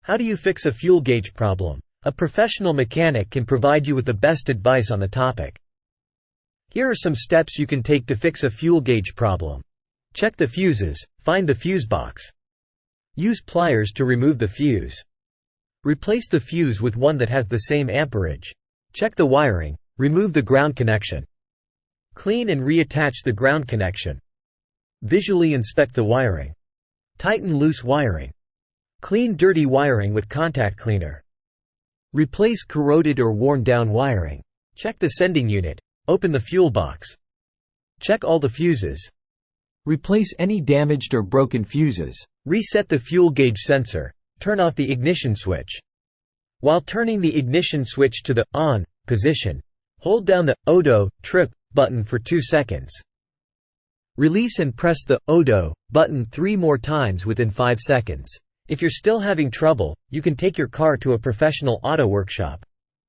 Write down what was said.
How do you fix a fuel gauge problem? A professional mechanic can provide you with the best advice on the topic. Here are some steps you can take to fix a fuel gauge problem. Check the fuses. Find the fuse box. Use pliers to remove the fuse. Replace the fuse with one that has the same amperage. Check the wiring. Remove the ground connection. Clean and reattach the ground connection. Visually inspect the wiring. Tighten loose wiring. Clean dirty wiring with contact cleaner. Replace corroded or worn down wiring. Check the sending unit. Open the fuel box. Check all the fuses. Replace any damaged or broken fuses. Reset the fuel gauge sensor. Turn off the ignition switch. While turning the ignition switch to the on position, hold down the ODO trip button for 2 seconds. Release and press the ODO button 3 more times within 5 seconds. If you're still having trouble, you can take your car to a professional auto workshop.